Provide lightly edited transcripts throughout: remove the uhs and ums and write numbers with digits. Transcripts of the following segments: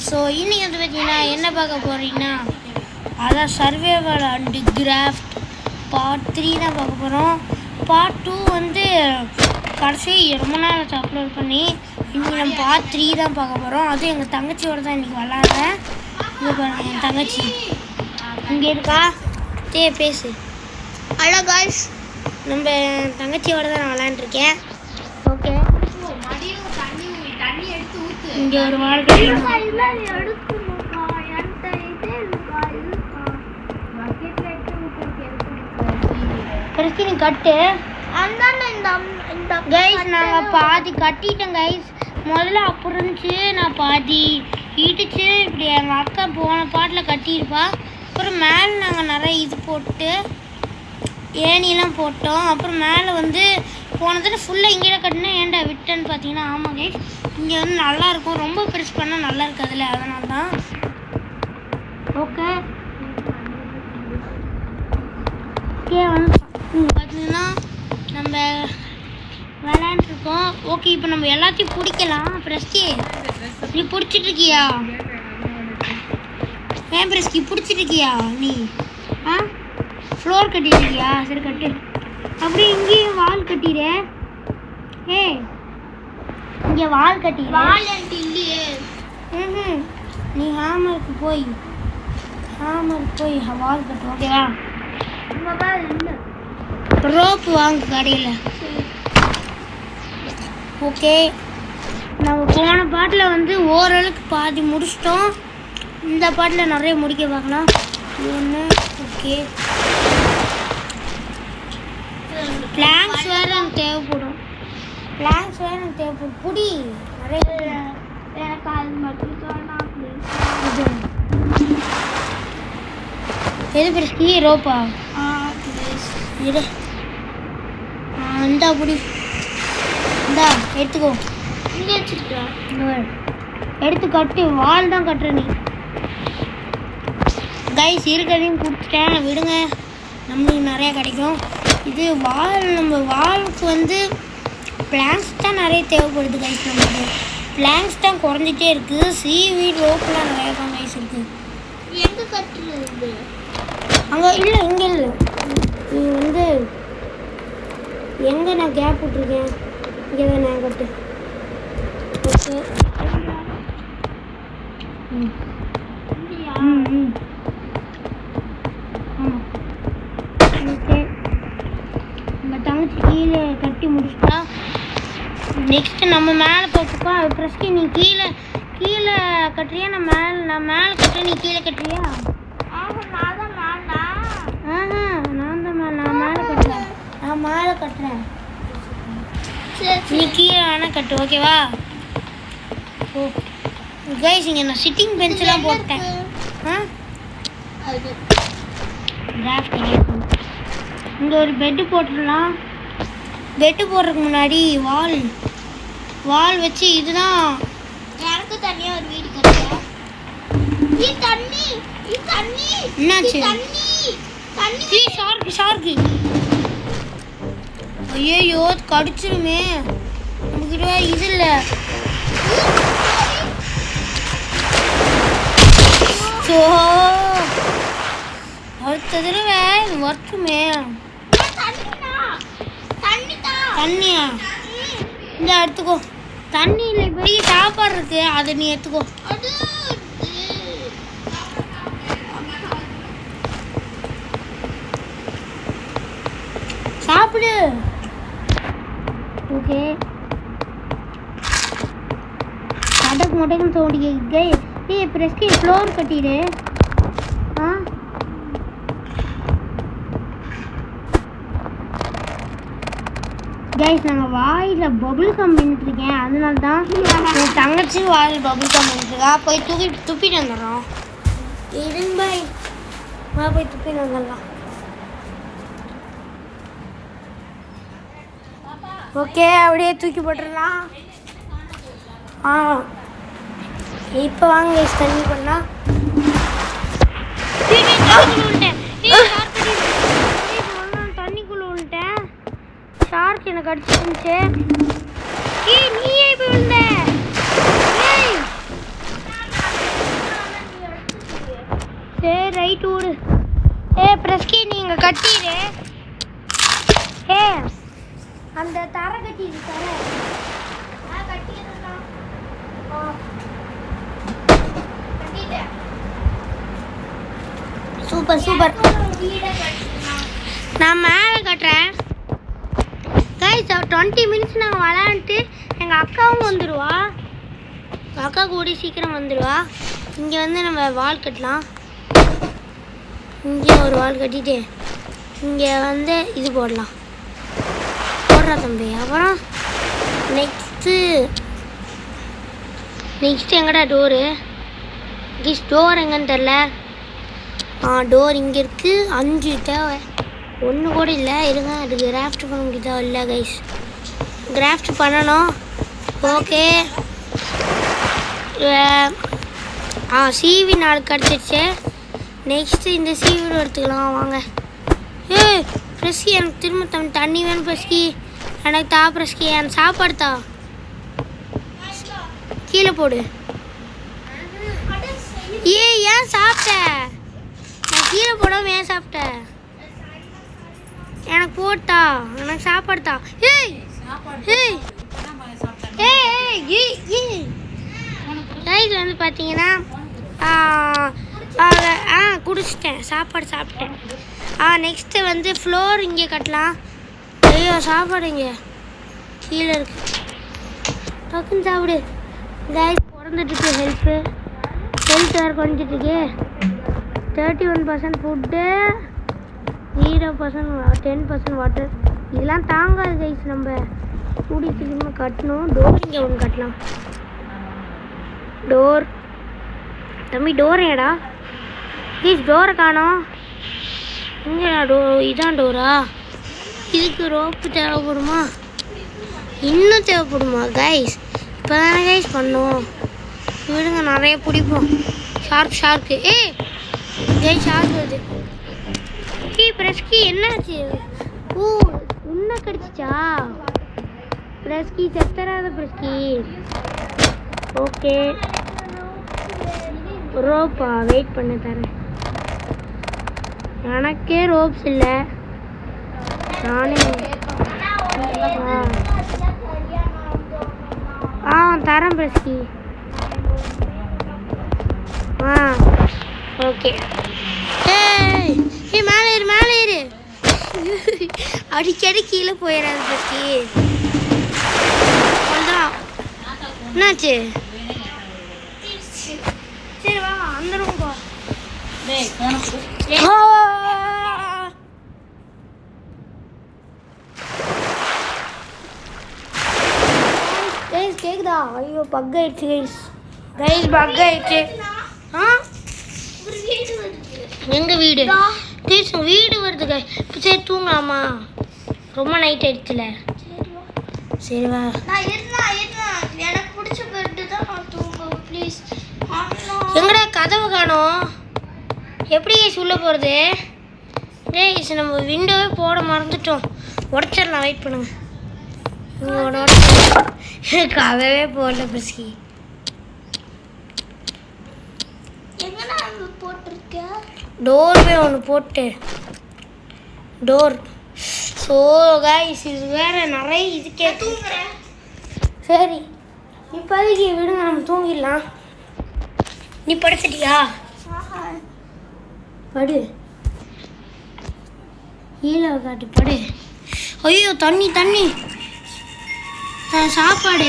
So இன்னைக்கு வந்து பார்த்தீங்கன்னா என்ன பார்க்க போகிறீங்கன்னா அதான் சர்வைவல் அண்டு கிராஃப்ட் பார்ட் 3 தான் பார்க்க போகிறோம். பார்ட் 2 வந்து கடைசி ரொம்ப நாள் அப்லோட் பண்ணி இன்றைக்கி நம்ம பார்ட் 3 தான் பார்க்க போகிறோம். அதுவும் எங்கள் தங்கச்சியோட தான் இன்றைக்கி விளாட்றேன். இது பாருங்கள் என் தங்கச்சி இங்கே இருக்கா, பேசு. ஹலோ காய்ஸ், நம்ம தங்கச்சியோட தான் நான் விளாண்டுருக்கேன். ஓகே, இங்கே ஒரு வாழ்க்கை நீ கட்டு. கைஸ் நாங்கள் பாதி கட்டிட்டோம் கைஸ். முதல்ல அப்படி இருந்துச்சு, நான் பாதி இடிச்சு இப்படி எங்கள் அக்கா போன பாட்டில் கட்டியிருப்பா. அப்புறம் மேலே நாங்கள் நிறைய இது போட்டு ஏணியெல்லாம் போட்டோம். அப்புறம் மேலே வந்து போனதில் ஃபுல்லாக இங்கேயே கட்டினா ஏன்டா விட்டேன்னு பார்த்தீங்கன்னா ஆமாம் கைஸ், இங்கே வந்து நல்லாயிருக்கும். ரொம்ப பெருசு பண்ணால் நல்லா இருக்காதுல்ல, அதனால தான். ஓகே வந்து பார்த்தீங்கன்னா நம்ம விளையாண்டுருக்கோம். ஓகே, இப்போ நம்ம எல்லாத்தையும் பிடிக்கலாம். பிரஸ்கி நீ பிடிச்சிட்டு இருக்கியா? ஏன் பிரஸ்கி பிடிச்சிட்டு இருக்கியா நீ? ஃப்ளோர் கட்டிட்டுருக்கியா? சரி கட்டு. அப்படியே இங்கேயும் வால் கட்டிடு. இங்கே வால் கட்டிடு. நீ ஹேமருக்கு போய் வால் கட்டு. ஓகேவா? ரோப்பு வாங்க கடையில். ஓகே, நம்ம போன பாட்டில் வந்து ஓரளவுக்கு பாதி முடிச்சிட்டோம். இந்த பாட்டில் நிறைய முடிக்க பார்க்கலாம். ஒன்று. ஓகே, பிளாங்க்ஸ் வேறு எனக்கு தேவைப்படும். புடி நிறைய. எனக்கு அது மட்டும் எது பிரஸ்கி? ரோப்பா? இரு, இந்தா புடி, இந்தா எடுத்துக்கோ. இங்கே வச்சுருக்கேன், எடுத்து கட்டு. வால் தான் கட்டுற நீ. கைஸ் இருக்கிறதையும் கொடுத்துட்டேன், விடுங்க, நம்மளுக்கு நிறையா கிடைக்கும். இது வால், நம்ம வாலுக்கு வந்து பிளாங்க்ஸ் தான் நிறைய தேவைப்படுது கைஸ். நமக்கு பிளாங்க்ஸ் தான் குறைஞ்சிட்டே இருக்குது. சீவீட் ரோப்பெலாம் நிறையா தான் கைஸ் இருக்குது. எங்கே கட்டுறது? அங்கே இல்லை, இங்கே இல்லை. நீ வந்து எங்கே நான் கேப் விட்ருக்கேன், இங்கே தான் நான் கட்டு. ஓகே, ஓகே, நம்ம தங்கச்சி கீழே கட்டி முடிச்சுட்டா. நெக்ஸ்ட்டு நம்ம மேலே போட்டுப்பா. பிரஸ்கி நீ கீழே கட்டுறியா? நான் மேலே கட்டுறேன், நீ கீழே கட்டுறியா? நான் மேலே கட்டுறேன், நீ கீழே வேணா கட்டு. ஓகேவா? ஓ கைஸ், இங்கே நான் சிட்டிங் பெஞ்செல்லாம் போட்டேன். இங்கே ஒரு பெட்டு போட்டுடலாம். பெட்டு போடுறதுக்கு முன்னாடி வால் வச்சு இதுதான் எனக்கு தனியாக ஒரு வீடு கட்டுறேன். என்னாச்சு? ஷார்க்கு. ஐயோ, கடிச்சிருமே. நமக்கிட்ட இது இல்லை. ஸோ அடுத்த தடவை வரட்டுமே. தண்ணியா? இந்த எடுத்துக்கோ. தண்ணி இல்லை, பெரிய சாப்பாடு இருக்கு, அதை நீ எடுத்துக்கோ. சாப்பிடு. ஓகே, மொட்டைக்கும் தோண்டிக்க. பிரஸ்கி ஃப்ளோர் கட்டிடு. கைஸ், நாங்கள் வாயில் பபுள் கம் பண்ணிட்டுருக்கேன், அதனால தான் என் தங்கச்சி வாயில் பபுள் கம் பண்ணிட்டுருக்கா. போய் துப்பிட்டு வந்துடுறோம். இருங்க பாய், போய் துப்பிட்டு வந்துடலாம். ஓகே, அப்படியே தூக்கி போட்டுடலாம். இப்போ வாங்க தண்ணி பண்ணா. தண்ணிக்குள்ள விழுந்துட்டேன். ஷார்க் எனக்கு அடிச்சிருந்துச்சு. நீயே இப்போ விழுந்த. சரி ரைட் விடு. பிரஸ்கி நீங்கள் கட்டிடு. அந்த தரை கட்டிடு. தரை கட்டிடுறேன். Super super. நான் மேலே கட்டுறேன் கைஸ். 20 மினிட்ஸ் நாங்கள் விளையாண்டுட்டு எங்கள் அக்காவும் வந்துடுவா. அக்கா கூடி சீக்கிரம் வந்துடுவா. இங்கே வந்து நம்ம வால் கட்டலாம். இங்கே ஒரு வால் கட்டிட்டு இங்கே வந்து இது போடலாம். போடுறா தம்பி. அப்புறம் நெக்ஸ்ட்டு எங்கடா டோரு? டோர் எங்கன்னு தெரில. டோர் இங்கே இருக்குது. 5 தேவை. 1 கூட இல்லை. இருங்க, அதுக்கு கிராஃப்ட் பண்ண முடியுதா? இல்லை கைஸ், கிராஃப்ட் பண்ணணும். ஓகே. சீவி 4 கிடச்சிருச்சு. நெக்ஸ்ட்டு இந்த சீவி எடுத்துக்கலாம் வாங்க. பிரஸ்கி எனக்கு திரும்ப தண்ணி வேணும். பிரஸ்கி எனக்கு தா. பிரஸ்கி எனக்கு சாப்பாடு தா. கீழே போடு. ஏன் சாப்பிட்ட? நான் கீழே போடாமல் ஏன் சாப்பிட்ட? எனக்கு போட்டா. எனக்கு சாப்பாடு தா. கைஸ் வந்து பார்த்தீங்கன்னா குடிச்சிட்டேன். சாப்பாடு சாப்பிட்டேன். நெக்ஸ்ட்டு வந்து ஃப்ளோர் இங்கே கட்டலாம். ஐயோ சாப்பாடு இங்கே கீழே இருக்கு. டக்குன்னு சாப்பிடு. கைஸ் பிறந்துட்டு ஹெல்த் வேறு குறைஞ்சிட்ருக்கு. 31% ஃபுட்டு, 0% 10% வாட்டர். இதெல்லாம் தாங்காது கைஸ். நம்ம கூடி சீக்கிரமாக கட்டணும். டோர் இங்கே ஒன்று கட்டலாம். டோர் தம்பி, டோர் ஏடா? ப்ளீஸ் டோரை காணோம். இங்கேடா டோர். இதான் டோரா? இதுக்கு ரோப்பு தேவைப்படுமா? இன்னும் தேவைப்படுமா கைஸ்? இப்போ தானே கைஸ் பண்ணோம். விடுங்க, நிறைய பிடிப்போம். ஷார்க்கு கைஸ் ஷார்க் வருது. பிரஸ்கி என்னாச்சு? உன்னை கடிச்சிச்சா? பிரஸ்கி செத்துறாத பிரஸ்கி. ஓகே, ரோப்பா? வெயிட் பண்ண தரேன். எனக்கே ரோப்ஸ் இல்லை. நானே தரேன் பிரஸ்கி. ஓகே. மேலே ஏறு, மேலே ஏறு. அடிக்கடி கீழே போயிடாது பிரஸ்கி. என்னாச்சு? சரி வா, அந்த ரூம் போ. கேக்குதா? ஐயோ பக் ஆயிடுச்சு கைஸ். பக் ஆயிடுச்சு. எங்க வீடு? வீடு வருது கைஸ். சரி தூங்கலாமா? ரொம்ப நைட் ஆயிடுச்சுல. சரி வா. எனக்கு பிடிச்ச பெட்டு தான் நான் தூங்குவேன். ப்ளீஸ். எங்கடா கதவு காணோம்? எப்படி கைஸ் உள்ளே போகிறது? கைஸ் நம்ம விண்டோவே போட மறந்துட்டோம். உடச்சிடலாம். வெயிட் பண்ணுங்க. கதவே போடல பிரஸ்கி. எங்கடா போட்டிருக்க? டோர்வே ஒன்று போட்டு டோர். ஸோ கைஸ் இது வேறு நிறைய இது கேட்குறேன். சரி இப்போதைக்கு விடுங்க, நம்ம தூங்கிடலாம். நீ படுத்துட்டியா? படு. கீழே காட்டு படு. ஐயோ தண்ணி சாப்பாடு.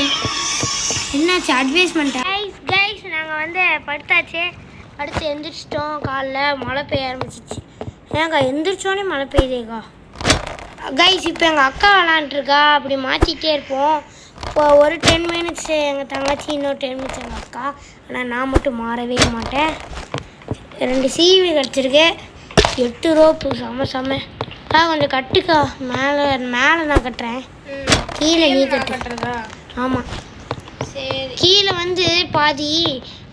என்னாச்சு? அட்வைஸ்மெண்ட்டா? கைஸ் நாங்கள் வந்து படுத்தாச்சு. அடுத்து எந்திரிச்சிட்டோம். காலைல மழை பெய்ய ஆரம்பிச்சிச்சு. ஏங்கா எந்திரிச்சோன்னே மழை பெய்யுதேக்கா கைஸ். இப்போ எங்கள் அக்கா விளாண்டுருக்கா. அப்படி மாற்றிக்கிட்டே இருப்போம். இப்போ ஒரு 10 மினிட்ஸ் எங்கள் தங்கச்சி, இன்னொரு 10 மினிட்ஸ் எங்கள் அக்கா. ஆனால் நான் மட்டும் மாறவே மாட்டேன். 2 சீவி கிடச்சிருக்கு. 8 ரோப்பு. செம்ம கொஞ்சம் கட்டுக்கா. மேலே நான் கட்டுறேன். கீழே நீ கட்டுறதா? ஆமாம். சரி. கீழே வந்து பாதி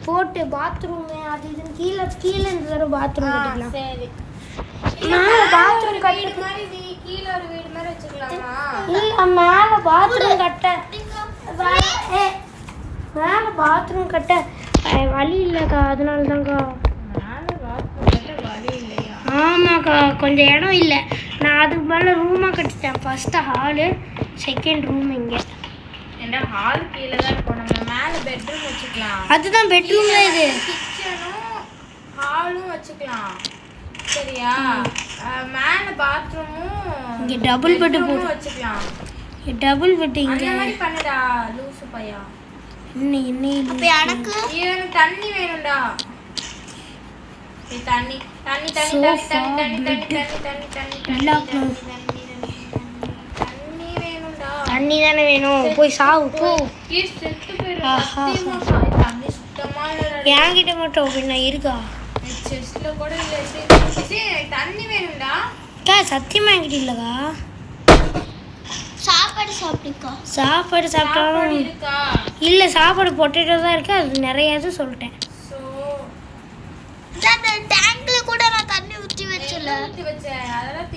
போட்டு பாத்ரூமு அது இதுன்னு கீழே இந்த தடவை பாத்ரூம் கட்டிக்கலாம். சரி. மேலே பாத்ரூம் கட்டு மாதிரி கீழே ஒரு வீடு மாதிரி வச்சுக்கலாமா? இல்லை, மேலே பாத்ரூம் கட்ட வழி இல்லைக்கா. அதனால தான்க்கா மேலே பாத்ரூம் வழி இல்லையா? ஆமாக்கா கொஞ்சம் இடம் இல்லை. நான் அதுக்கு மேலே ரூமாக கட்டிட்டேன். ஃபஸ்ட்டு ஹாலு, செகண்ட் ரூம் இங்கே. ஏன்னா ஹால் கீழே தான் இருக்கும். நம்ம மேலே பெட்ரூம் வச்சுக்கலாம். அதுதான் பெட்ரூம் தான் இது. கிச்சனும் ஹாலும் வச்சுக்கலாம். சரியா? மேலே பாத்ரூமும் இங்கே டபுள் பெட்டு போட்டு வச்சுக்கலாம். டபுள் பெட்டு இங்கே. இந்த மாதிரி பண்ணுடா லூசு பையா. இன்னும் அப்ப எனக்கு தண்ணி வேணும்டா. தண்ணி தண்ணி தண்ணி தண்ணி தண்ணி தண்ணி தண்ணி தண்ணி தண்ணி தண்ணி வேணும்டா. தண்ணி தானே வேணும். போய் சாவு போ. செத்து போயிடும். தண்ணி சுத்தமா இல்லடா. என்கிட்ட மட்டும் பின்ன இருக்கா? செஸ்ட்ல கூட இல்ல. தண்ணி வேணும்டா. சத்தியமா என்கிட்ட இல்லக்கா. சாப்பாடு சாப்பிடுக்கா. சாப்பாடு சாப்பிட்டாலும் இருக்கா? இல்ல, சாப்பாடு பொட்டேட்டோ தான் இருக்கு. அது நிறைய இது சொல்லிட்டேன். சோ அந்த டேங்க்ல கூட நான் தண்ணி ஊத்தி வச்சேன். அதெல்லாம்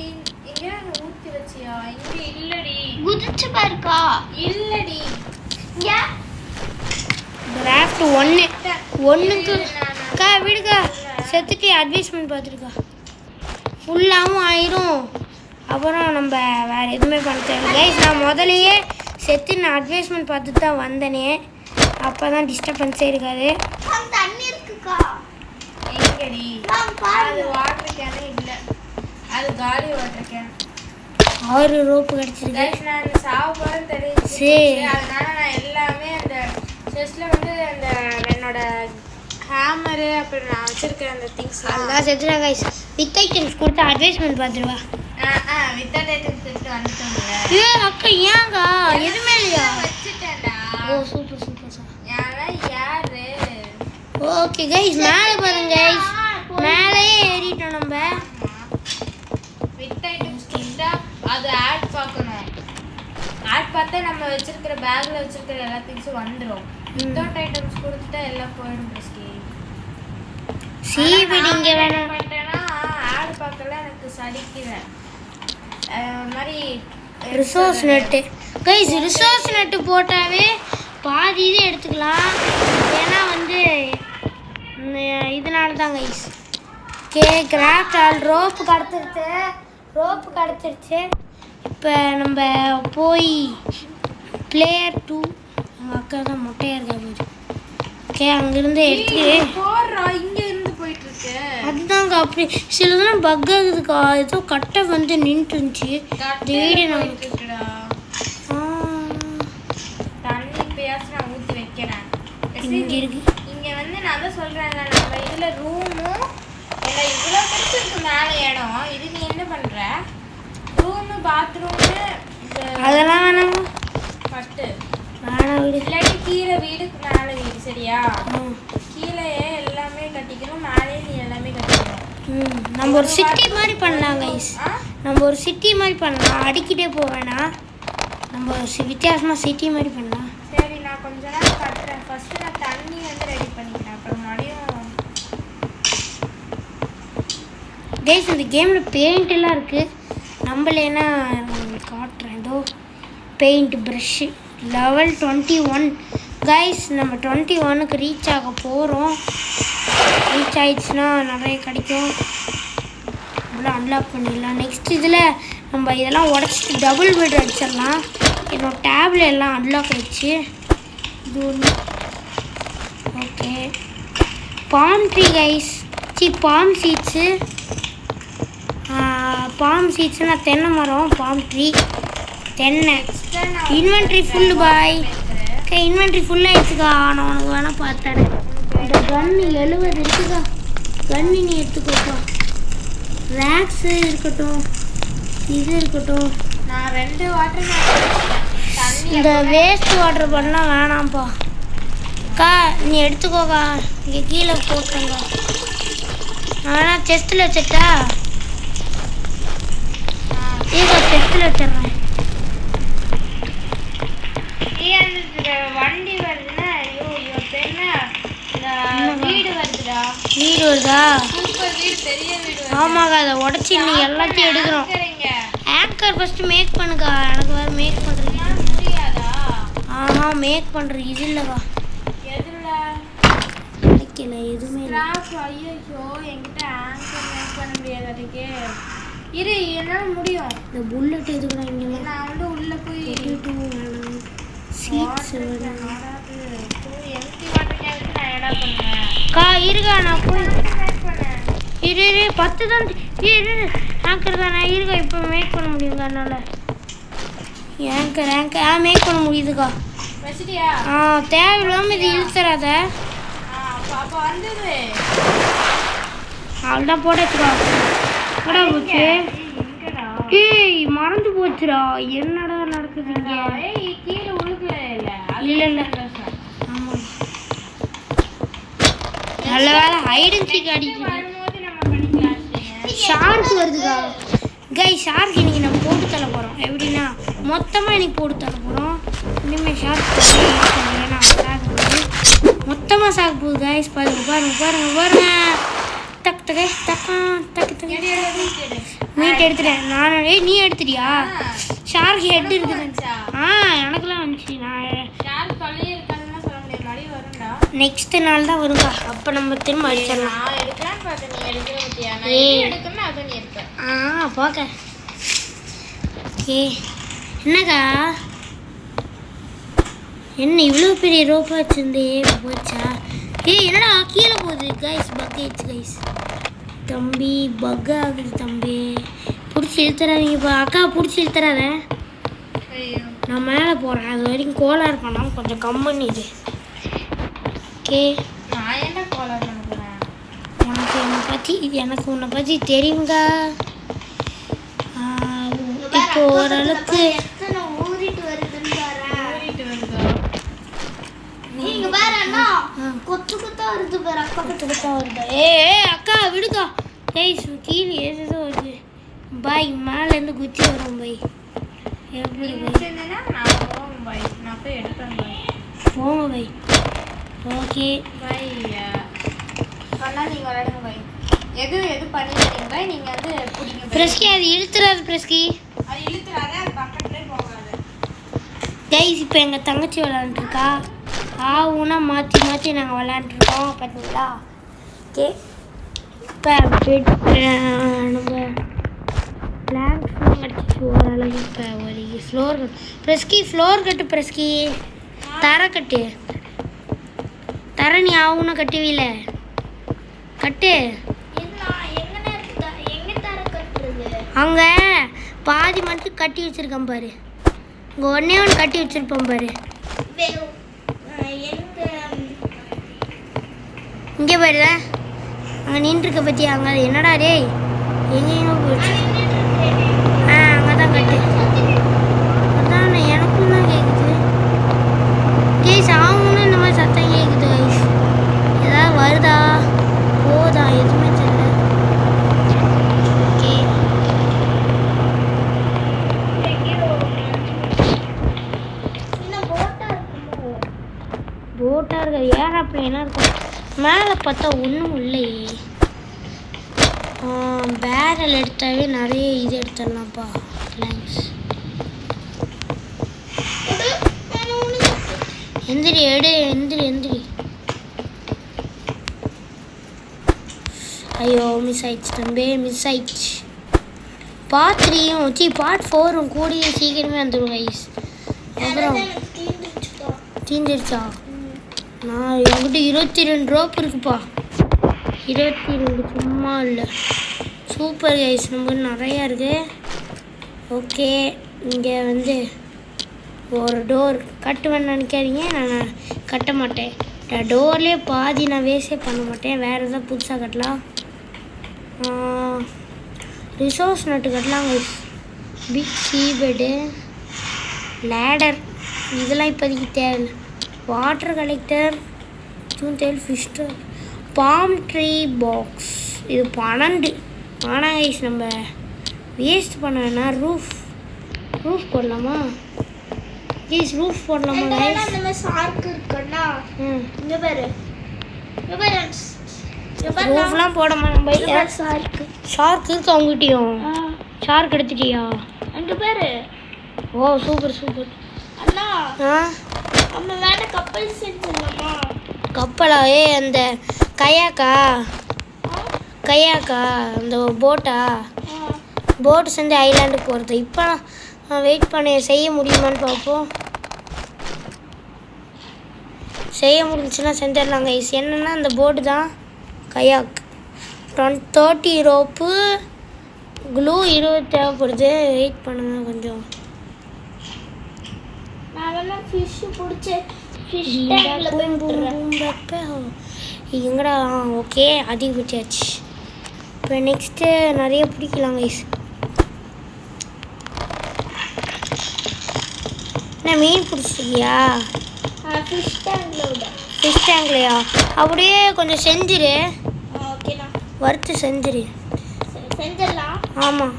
இங்க ஊத்தி வச்சியா? இங்க இல்லடி. குதிச்சு பாருக்கா. இல்லடி. இங்க டிராஃப்ட் 1க்கு அக்கா விடுக்கா. செத்துட்டு அட்வைஸ்மெண்ட் பார்த்துருக்கா. ஃபுல்லாகவும் ஆயிரும். அப்புறம் நம்ம வேறு எதுவுமே பண்ண தேவை. கைஸ் நான் முதலையே செத்து நான் அட்வைஸ்மெண்ட் பார்த்துட்டு தான் வந்தேனே. அப்போ தான் டிஸ்டர்பன்ஸே இருக்காது. தண்ணி இருக்குக்கா. எங்கடி? அது வாட்டர் கேனே இல்லை. அது காலி வாட்டர் கேன். 6 ரோப்பு கிடச்சிருக்கு. நான் சாப்பிட்றேன்னு தெரியுது. சரி, அதனால நான் எல்லாமே அந்த செஸ்ட்டில் வந்து அந்த என்னோட ஹேமரு அப்புறம் நான் வச்சுருக்கிற அந்த திங்ஸ் அதான் செத்துனா கைஸ். வித் ஐட்டம்ஸ் கொடுத்து அட்வைஸ்மெண்ட் பார்த்துருவா. வித்தவுட் ஐட்டம்ஸ் எடுத்து வந்துட்டோம்ல. அக்கா ஏங்கா எதுவுமே இல்லையா? வச்சுட்டேன்டா. ஓ சூப்பர் சூப்பர் சார். யாரு? ஓகே கைஸ் மேலே பாருங்க கைஸ். மேலேயே ஏறிட்டோம் நம்ம. வித் ஐட்டம்ஸ் கொடுத்தா அது ஆட் பார்க்கணும். ஆட் பார்த்தா நம்ம வச்சிருக்கிற பேக்கில் வச்சிருக்கிற எல்லா திங்ஸும் வந்துடும். வித்தவுட் ஐட்டம்ஸ் கொடுத்துட்டா எல்லாம் போயிடும். சீவிடிங்க வேணாம். பண்ணிட்டேன்னா ஆட் பார்க்கல எனக்கு சடிக்கிறேன். மாதிரி resource net guys. Resource net போட்டாவே பாதி இது எடுத்துக்கலாம். ஏன்னா வந்து இதனால தான் கைஸ். கிராஃப்ட் ஆல் ரோப்பு கிடச்சிருச்சு. இப்போ நம்ம போய் பிளேயர் 2 எங்கள் அக்கா தான் மொட்டையாக இருக்கா போது. ஓகே அங்கேருந்து எடுத்து போடுறா. இங்கே இருந்து போயிட்டு இருக்கு. அதுதாங்க அப்படி சில இதெல்லாம் பக் ஆகுதுக்கா. ஏதோ கட்டை வந்து நின்றுட்டு இருந்துச்சு. தண்ணி பேசி நான் ஊற்றி வைக்கிறேன். இங்கே இருக்கு. இங்கே வந்து நான் தான் சொல்கிறேன்ல, நம்ம இதில் ரூமும் இல்லை இவ்வளோ பெருசுக்கு மேலே இடம். இது நீ என்ன பண்ணுற? ரூமு பாத்ரூமு அதெல்லாம் வேணாமா? ஃபஸ்ட்டு வேணாம் வீடு. இல்லாட்டி கீழே வீடுக்கு மேலே வீடு. சரியா? கீழே எல்லாமே கட்டிக்கணும், மேலே நீ எல்லாமே கட்டிக்கணும். நம்ம ஒரு சிட்டி மாதிரி பண்ணலாம் கைஸ். நம்ம ஒரு சிட்டி மாதிரி பண்ணலாம். அடிக்கிட்டே போவேனா? நம்ம வித்தியாசமாக சிட்டி மாதிரி பண்ணலாம். சரி நான் கொஞ்ச நேரம் கட்டுறேன். ஃபஸ்ட்டு நான் தண்ணி வந்து ரெடி பண்ணிக்கிறேன். அப்புறம் மறுபடியும் கைஸ் இந்த கேமில் பெயிண்ட் எல்லாம் இருக்குது. நம்மளேனா காட்டுறேன். ஏதோ பெயிண்ட் ப்ரஷ்ஷு லெவல் 21 கைஸ். நம்ம 21க்கு ரீச் ஆக போகிறோம். ரீச் ஆயிடுச்சுன்னா நிறைய கிடைக்கும். இவ்வளோ அன்லாக் பண்ணிடலாம். நெக்ஸ்ட் இதில் நம்ம இதெல்லாம் உடச்சிட்டு டபுள் பெட் அடிச்சிடலாம். என்னோட டேப்ல எல்லாம் அன்லாக் ஆயிடுச்சு. இது ஒன்று. Okay palm tree guys. Palm seeds. Palm சீட்ஸ்னா தென்னை மரம். பாம் ட்ரீ தென்னை. இன்வென்ட்ரி ஃபுல்லு பாய். ஓகே இன்வென்ட்ரி ஃபுல்லாகிடுச்சுக்கா. நான் உனக்கு வேணால் பார்த்தேன். இந்த கன்னு 70 இருக்குக்கா. கன்னு நீ எடுத்துக்கோப்பா. ரேக்ஸு இருக்கட்டும், இது இருக்கட்டும். நான் 2 வாட்டர் இந்த வேஸ்ட் வாட்டர் பண்ணலாம் வேணாம்ப்பா. அக்கா நீ எடுத்துக்கோக்கா. இங்கே கீழே போட்டுங்க. நான் வேணா செஸ்ட்டில் வச்சுட்டா? ஏக்கா செஸ்ட்டில் வச்சிட்றேன். வண்டி வருதுன்னா ஐயோ என்ன வீடு வருதுடா. வீடு வருதா? சூப்பர் வீடு, பெரிய வீடு. ஆமாக்கா அதை உடச்சி நீ எல்லாத்தையும் எடுக்கிறோம். ஆங்கர் ஃபஸ்ட்டு மேக் பண்ணுக்கா. எனக்கு வேறு மேக் பண்ணுறது முடியாதா? மேக் பண்ணுற இது இல்லைக்கா. எதுல கிடைக்கல எதுவுமே இல்லை. ஐயோ என்கிட்ட ஆங்கர் மேக் பண்ண முடியாது. அதுக்கு இரு என்னால் முடியும். இந்த புல்லட் எதுக்குடா இங்கே? நான் வந்து உள்ளே போய் சீட்ஸ் எம்டி வாட்டர் கேனுக்கு நான் என்ன பண்ணுவேன்? இருக்கா நான் போய் மேக் பண்ணேன். இரு 10 தான். இரு ஆங்கர் தானே இருக்கா இப்போ மேக் பண்ண முடியுங்க அதனால ஆங்கர் மேக் பண்ண முடியுதுக்கா. வச்சிட்டியா? தேவையில்லாமல் இது இழுத்துறாத. அப்போ வந்தது அவ்வளோதான் போட்டுச்சுக்கா. என்னடா போச்சு? ஏய் மறந்து போச்சுடா. என்னடா நடக்குது இங்கே? கீழே உழுக்கல இல்லை ஆமாம் நல்ல வேலை ஹைடன் சீக் அடிக்கிறேன். ஷார்க் வருதுக்கா. ஷார்க் இன்னைக்கு நம்ம போட்டு தர போகிறோம். எப்படின்னா மொத்தமாக இன்னைக்கு போட்டு தர போகிறோம். இனிமேல் ஷார்க் ஏன்னா மொத்தமாக சாக போகுது கைஸ். பாருங்க டக் டக்கு மீட் எடுத்துட்டேன் நான். நீ எடுத்துட்டியா? ஷார்க் ஹெட் இருக்குது. எனக்குலாம் வந்துச்சு. நெக்ஸ்ட் நாள் தான் வருங்க. அப்போ நம்ம திரும்ப அடிச்சிடலாம். போக்க என்னக்கா என்ன இவ்வளோ பெரிய ரோப்பா வச்சிருந்தே போச்சா? என்னடா கீழே போகுது கைஸ். பக் ஆயிடுச்சு கைஸ். தம்பி பக் ஆகுது தம்பி. பிடிச்சி இழுத்துறாதீங்கப்பா. அக்கா பிடிச்சி இழுத்துறாத. நான் மேலே போகிறேன். அது வரைக்கும் கோளாறு பண்ணாமல் கொஞ்சம் கம்மன் இது. ஓகே நான் என்ன கோளாறு பண்ண போகிறேன்? எனக்கு உன்னை பற்றி தெரியுங்க. இப்போ ஓரளவுக்கு ஊறிட்டு வருதுன்னு நீங்க வேற என்ன கொத்து கொத்தா வருது பாரு. அக்கா கொத்து வருதா? அக்கா விடுக்கா. கீழே ஏதோ வருது. பாய் மேலேருந்து குச்சி வரும் பாய். எப்படி நான் போய் எடுப்பேன் பாய். போங்க பாய். Okay bye. ஆனால் நீங்கள் விளையாடுங்க பாய். எது பண்ணிடுறீங்க பாய். நீங்கள் வந்து பிடிங்க பிரஸ்கி. அது இழுத்துறாது பிரஸ்கி. அது இழுத்துறாது. அது பக்கத்துலேயே போகாது கைஸ். இப்போ எங்கள் தங்கச்சி விளாண்டுருக்கா. ஊனா மாற்றி நாங்கள் விளாண்டுருக்கோம் பார்த்தீங்களா? ஓகே இப்போ நம்ம பிளாங்க்ஸ்லாம் கட்டிச்சு ஓரளவு. இப்போ ஒரு ஃப்ளோர் பிரஸ்கி ஃப்ளோர் கட்டு பிரஸ்கி. தர கட்டு. தர நீ ஆகுனா கட்டுவீல கட்டு. அங்கே பாதி மட்டும் கட்டி வச்சிருக்கேன் பாரு. இங்கே ஒன்றே ஒன்று கட்டி வச்சிருப்போம் பாரு. இங்கே பாரு. அங்கே நின்றுருக்க பற்றி அங்கே என்னடா டேய் எங்கேயோ போச்சு. அங்கே தான் கட்டு. அதான் எனக்கும் தான் கேட்குது. கேஸ் ஆகும்னு இந்த மாதிரி சத்தம் கேட்குது கைஸ். ஏதாவது வருதா போதா எதுவுமே தெரியல. ஓகே போட்டாக இருக்காது. ஏரோப்ளேனாக இருக்கும். மேலே பார்த்தா ஒன்றும் இல்லையே. பேரல் எடுத்தாவே நிறைய இது எடுத்துடலாம்ப்பா. தேங்க்ஸ். எந்திரி எந்திரி. ஐயோ மிஸ் ஆயிடுச்சு தம்பி. மிஸ் ஆயிடுச்சு. பார்ட் 3யும் பார்ட் 4ம் கூடிய சீக்கிரமே வந்துடும் கைஸ். அப்புறம் தீந்துருச்சா? நான் என்கிட்ட 22 ரோப் இருக்குப்பா. 22 சும்மா இல்லை. Super guys. நமக்கு நிறையா இருக்குது. ஓகே இங்கே வந்து ஒரு டோர் கட்டுவேன்னு நினைக்காதீங்க. நான் கட்ட மாட்டேன். டோர்லேயே பாதி நான் வேஸ்டே பண்ண மாட்டேன். வேறு எதாவது புதுசாக கட்டலாம். ரிசோர்ஸ் நட்டு கட்டலாம் கைஸ். பிக் சீபெட்டு லேடர் இதெல்லாம் இப்போதைக்கு தேவையில்லை. வாட்டர் கலெக்டர் தேவை. ஃபிஷ் பாம் ட்ரீ பாக்ஸ் இது 12. ஆனால் கைஸ் நம்ம வேஸ்ட் பண்ண வேணாம். ரூஃப் போடலாமா கைஸ்? ரூஃப் போடலாமா கைஸ்? அந்த மாதிரி ஷார்க் இருக்குன்னா இங்கே பாரு. ரூஃப்லாம் போடாமல் நம்ம ஷார்க் இருக்கு அவங்ககிட்டயும். ஷார்க் எடுத்துட்டியா? 2 பேர். ஓ சூப்பர். அண்ணா நம்ம வேணா கப்பல் செஞ்சிடலாமா? கப்பலா? அந்த கயாக்கா கயாக்கா அந்த போட்டா போட்டு செஞ்சு ஐலாண்டுக்கு போகிறது. இப்போ நான் வெயிட் பண்ணி செய்ய முடியுமான்னு பார்ப்போம். செய்ய முடிஞ்சுன்னா செஞ்சிடலாங்க. என்னென்னா அந்த போர்டு தான் கயாக். 30 ரோப்பு க்ளூ 20 தேவைப்படுது. வெயிட் பண்ணுங்க கொஞ்சம். நான் ஃபிஷ் பிடிச்சி ஃபிஷ் டேங்க்ல போய் விட்டுறேன். எங்கடா ஓகே அதிக பிடிச்சாச்சு. இப்போ நெக்ஸ்ட்டு நிறைய பிடிக்கலாம் கைஸ். என்ன மீன் பிடிச்சிருக்கியா? ஃபிஷ் டேங்க்ல விட. ஃபிஷ் டேங்க்லையா? அப்படியே கொஞ்சம் செஞ்சிரு. ஓகேண்ணா. வறுத்து செஞ்சிரு. செஞ்சிடலாம். ஆமாம்,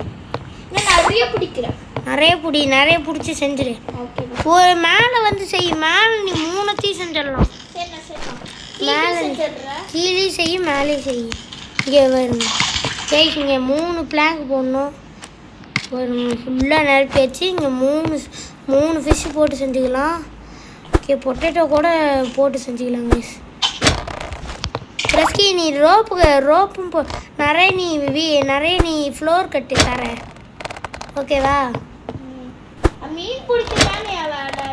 நான் நிறைய பிடிக்கிறேன். நிறைய பிடிச்சி செஞ்சிரு. ஓகே. ஒரு மேலே வந்து செய். மேலே நீ 3த்தையும் செஞ்சிடலாம். மேலே கீழே செய், மேலே செய். இங்கே வருங்க கைஸ், இங்கே 3 பிளாங்க் போடணும். ஒரு ஃபுல்லாக நிரப்பி வச்சு இங்கே 3 ஃபிஷ்ஷு போட்டு செஞ்சுக்கலாம். ஓகே, பொட்டேட்டோ கூட போட்டு செஞ்சுக்கலாம் கைஸ். ப்ளஸ்கி நீ ரோப்பும் நிறைய நீ ஃப்ளோர் கட்டு தரேன். ஓகேவா? மீன் பிடிக்கலான்னு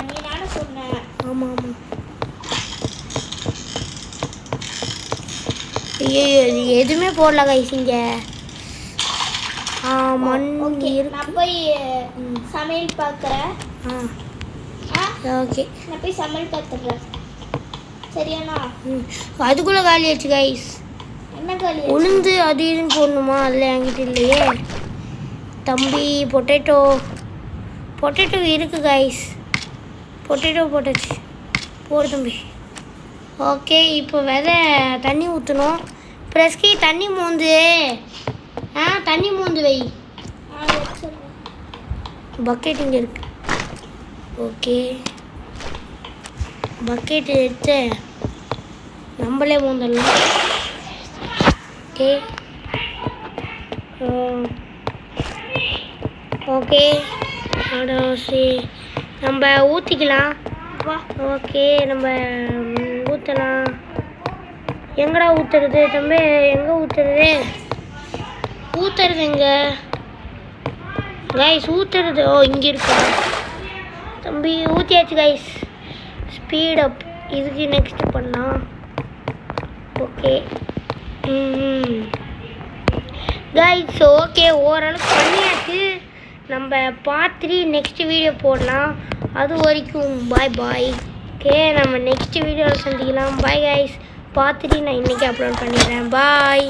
நீ நானே சொன்னேன். ஆமாம் ஆமாம். ஐயோ எதுவுமே போடல கைஸ் இங்கே. மண் இருக்கு. நான் போய் சமையல் பார்க்குறேன். ஓகே, நான் போய் சமையல் பார்த்துடுறேன். சரியாண்ணா? அதுக்குள்ளே காலி ஆச்சு கைஸ். என்ன காலி? உளுந்து அது இதுன்னு போடணுமா? அதில் என்கிட்ட இல்லையே தம்பி. பொட்டேட்டோ இருக்குது கைஸ். பொட்டேட்டோ போட்டாச்சு. போடு தம்பி. ஓகே, இப்போ தண்ணி ஊற்றணும். ப்ரெஸ்கி தண்ணி மோந்து வை. பக்கெட் இங்கே இருக்கு. ஓகே, பக்கெட் எடுத்து நம்மளே மோந்துடலாம். ஓகே ஓகே நம்ம ஊற்றிக்கலாம். ஓகே, நம்ம ஊற்றலாம். எங்கடா ஊற்றுறது தம்பி? எங்கே ஊற்றுறது எங்கே கைஸ்? ஊற்றுறது இங்கே இருக்கா தம்பி? ஊற்றியாச்சு கைஸ். Speed up. இதுக்கு நெக்ஸ்ட் பண்ணலாம். ஓகே கைஸ், ஓகே ஓரளவுக்கு பண்ணியாச்சு. நம்ம பார்ட் 3 நெக்ஸ்ட் வீடியோ போடலாம். அது வரைக்கும் பாய். ஓகே, நம்ம நெக்ஸ்ட் வீடியோவில் சந்திக்கலாம். Bye guys. பார்ட் 3 நான் இன்றைக்கி அப்லோட் பண்ணிடுறேன். பாய்.